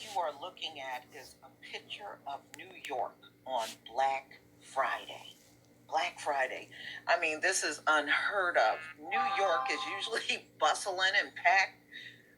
you are looking at is a picture of New York on Black Friday. Black Friday. I mean, this is unheard of. New York is usually bustling and packed,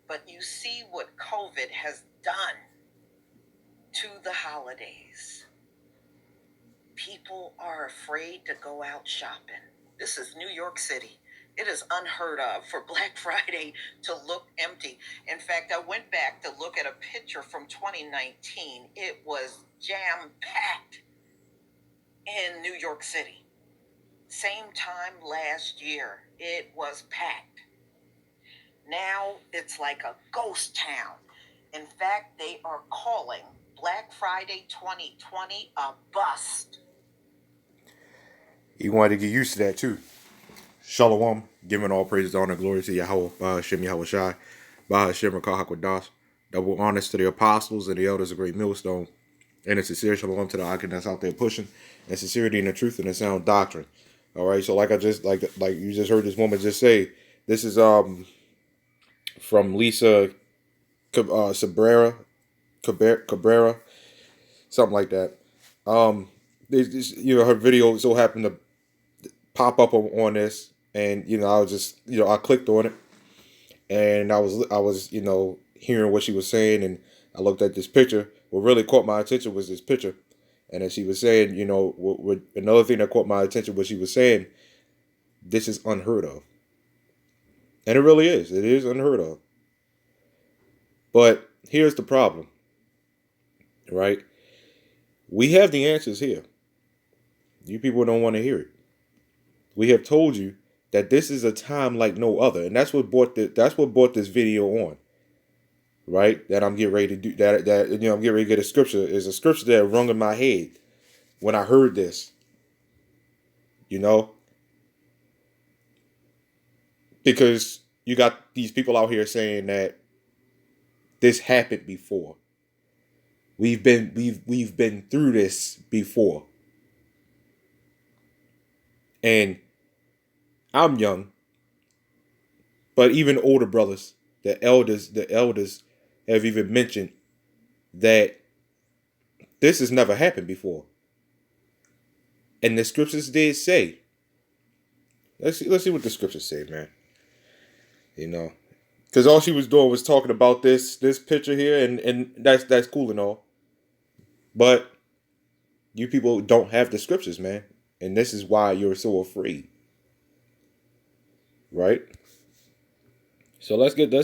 but you see what COVID has done to the holidays. People are afraid to go out shopping. This is New York City. It is unheard of for Black Friday to look empty. In fact, I went back to look at a picture from 2019. It was jam-packed in New York City. Same time last year, it was packed. Now it's like a ghost town. In fact, they are calling Black Friday 2020 a bust. He wanted to get used to that too. Shalom, giving all praises, honor, glory to YAHAWAH, BAHASHAM, YAHAWASHI, BAHASHAM, HAKWADAS. Double honors to the apostles and the elders of Great Millstone. And a sincere shalom to the icon that's out there pushing and sincerity and the truth and the sound doctrine. All right, so like you just heard this woman just say, this is from Lisa Cabrera, something like that. Her video so happened to pop up on this, and I was just I clicked on it, and I was hearing what she was saying, and I looked at this picture. What really caught my attention was this picture, and as she was saying, another thing that caught my attention was she was saying, this is unheard of, and it really is. It is unheard of. But here's the problem, right? We have the answers here. You people don't want to hear it. We have told you that this is a time like no other, and that's what brought this video on, right? That I'm getting ready to do that. I'm getting ready to get a scripture. Is a scripture that rung in my head when I heard this. Because you got these people out here saying that this happened before. We've been through this before. And I'm young, but even older brothers, the elders have even mentioned that this has never happened before. And the scriptures did say. Let's see what the scriptures say, man. Because all she was doing was talking about this picture here, and that's cool and all. But you people don't have the scriptures, man. And this is why you're so afraid. Right? So let's get a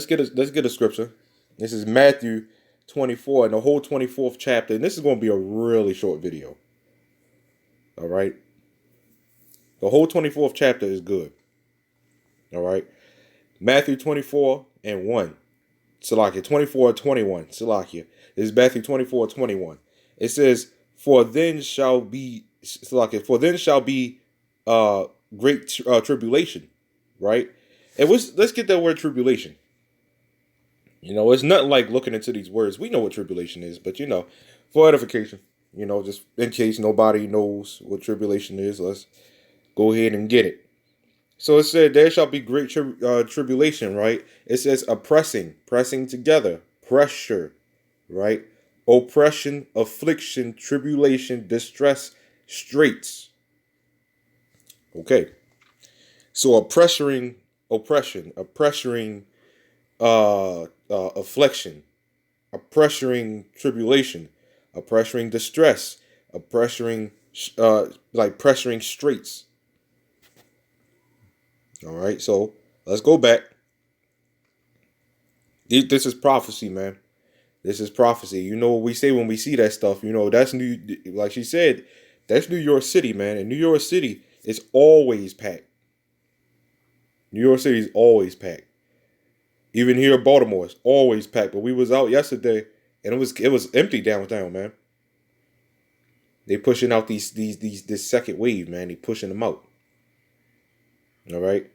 scripture. This is Matthew 24 and the whole 24th chapter. And this is going to be a really short video. All right? The whole 24th chapter is good. All right? Matthew 24 and 1. Salakia. 24 and 21. Salakia. This is Matthew 24 and 21. It says, For then shall be great tribulation. Right? And let's get that word tribulation. It's nothing like looking into these words. We know what tribulation is, but for edification, just in case nobody knows what tribulation is, let's go ahead and get it. So it said, there shall be great tribulation, right? It says pressing together, pressure, right? Oppression, affliction, tribulation, distress, straits. Okay. So a pressuring oppression, a pressuring affliction, a pressuring tribulation, a pressuring distress, a pressuring pressuring straits. All right, so let's go back. This is prophecy, man. This is prophecy. You know what we say when we see that stuff? That's like she said, that's New York City, man. And New York City is always packed. New York City is always packed. Even here in Baltimore, it's always packed. But we was out yesterday, and it was empty downtown, man. They pushing out this second wave, man. They pushing them out. All right.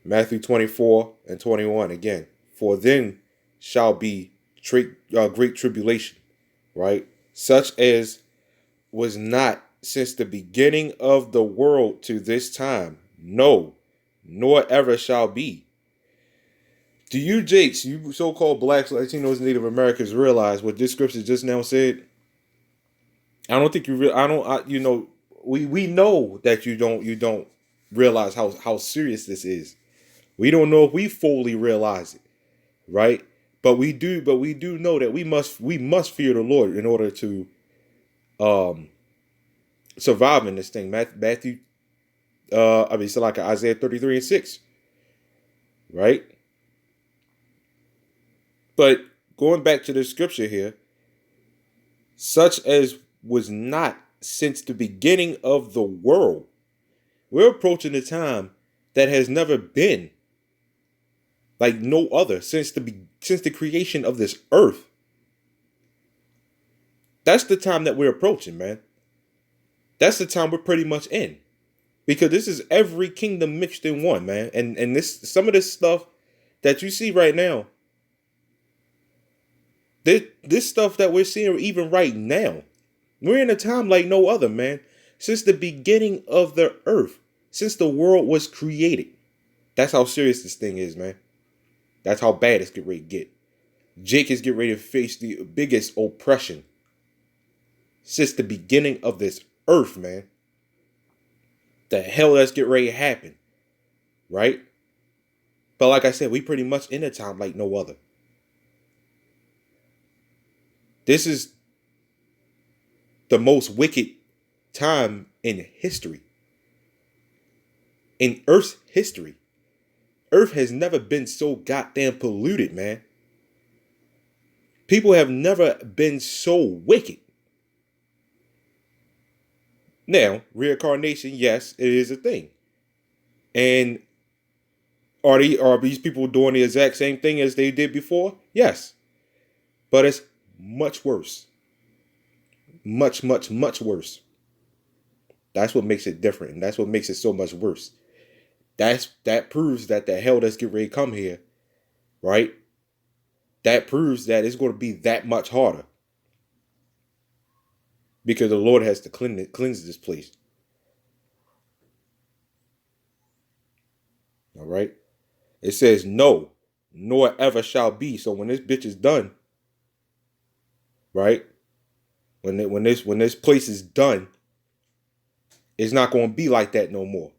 Matthew 24 and 21 again. For then shall be great tribulation, right? Such as was not since the beginning of the world to this time. No, nor ever shall be. Do you, Jakes, you so-called blacks, Latinos, Native Americans, realize what this scripture just now said? I don't think you real. I don't. You know, we know that you don't realize how serious this is. We don't know if we fully realize it, right? But we do. But we do know that we must fear the Lord in order to um survive in this thing. Matthew, I mean, it's like Isaiah 33:6, right? But going back to the scripture here, such as was not since the beginning of the world. We're approaching a time that has never been like no other since the creation of this earth. That's the time that we're approaching, man. That's the time we're pretty much in. Because this is every kingdom mixed in one, man. And this some of this stuff that you see right now, this stuff that we're seeing even right now, we're in a time like no other, man. Since the beginning of the earth, since the world was created. That's how serious this thing is, man. That's how bad it's getting ready to get. Jake is getting ready to face the biggest oppression since the beginning of this earth, man. The hell that's getting ready to happen, right? But like I said, we pretty much in a time like no other. This is the most wicked time in history. In Earth's history. Earth has never been so goddamn polluted, man. People have never been so wicked. Now, reincarnation, yes, it is a thing. And are these people doing the exact same thing as they did before? Yes. But it's much worse. Much, much, much worse. That's what makes it different. And that's what makes it so much worse. That proves that the hell that's getting ready to come here, right? That proves that it's going to be that much harder. Because the Lord has to cleanse this place. All right? It says no, nor ever shall be. So when this bitch is done, right? When this place is done, it's not going to be like that no more.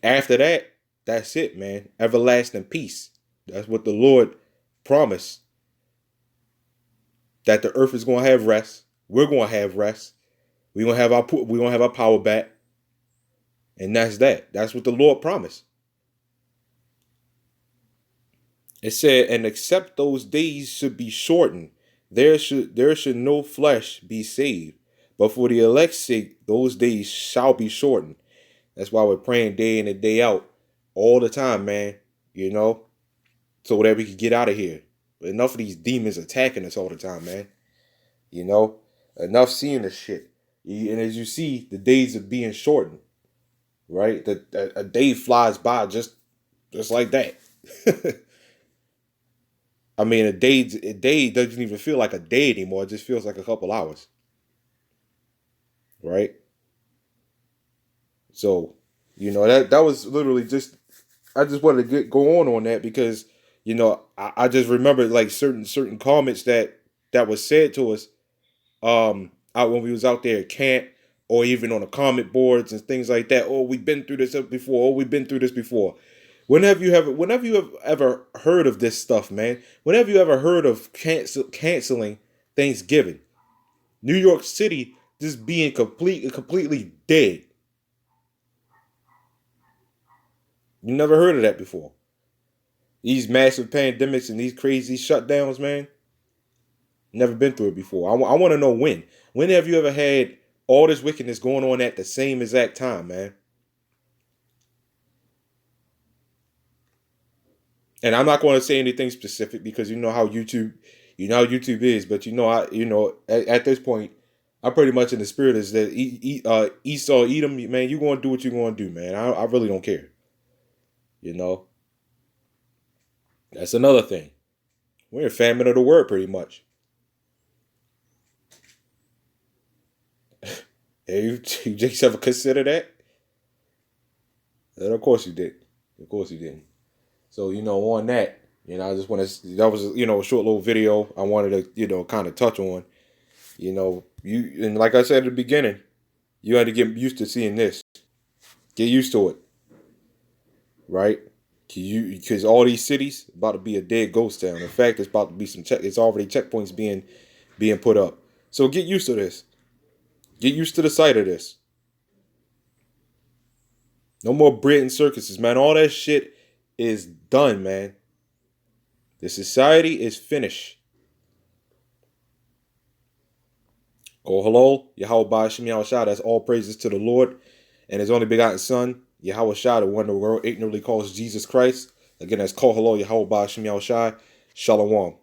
After that, that's it, man. Everlasting peace. That's what the Lord promised. That the earth is going to have rest. We're going to have rest. We're going to have our power back. And that's that. That's what the Lord promised. It said, and except those days should be shortened, there should no flesh be saved. But for the elect's sake, those days shall be shortened. That's why we're praying day in and day out, all the time, man. You know, so that we can get out of here. Enough of these demons attacking us all the time, man. You know, enough seeing this shit. And as you see, the days are being shortened, right? A day flies by just like that. I mean, a day doesn't even feel like a day anymore. It just feels like a couple hours, right? So, you know, that was literally just, I just wanted to go on that because, you know, I just remembered like certain comments that was said to us out when we was out there at camp or even on the comment boards and things like that. Oh, we've been through this before. Oh, we've been through this before. Whenever you have ever heard of this stuff, man? Whenever you ever heard of canceling Thanksgiving, New York City just being completely dead. You never heard of that before. These massive pandemics and these crazy shutdowns, man. Never been through it before. I want to know when. When have you ever had all this wickedness going on at the same exact time, man? And I'm not going to say anything specific because you know how YouTube is. But at this point, I'm pretty much in the spirit is that Esau, Edom, man. You going to do what you're going to do, man. I really don't care. You know, that's another thing. We're in famine of the word, pretty much. Hey, you just ever consider that? And of course you did. Of course you didn't. So, on that, I just want to, that was, a short little video I wanted to, kind of touch on. And like I said at the beginning, you had to get used to seeing this. Get used to it, right? Because all these cities about to be a dead ghost town. In fact, it's about to be it's already checkpoints being put up. So get used to this. Get used to the sight of this. No more Britain circuses, man. All that shit is done, man. The society is finished. Go halal, Yahawah BAHASHAM, YAHAWASHI. That's all praises to the Lord and His only begotten Son, YAHAWASHI, the one the world ignorantly calls Jesus Christ. Again, that's call halal, Yahawah BAHASHAM, YAHAWASHI. Shalom.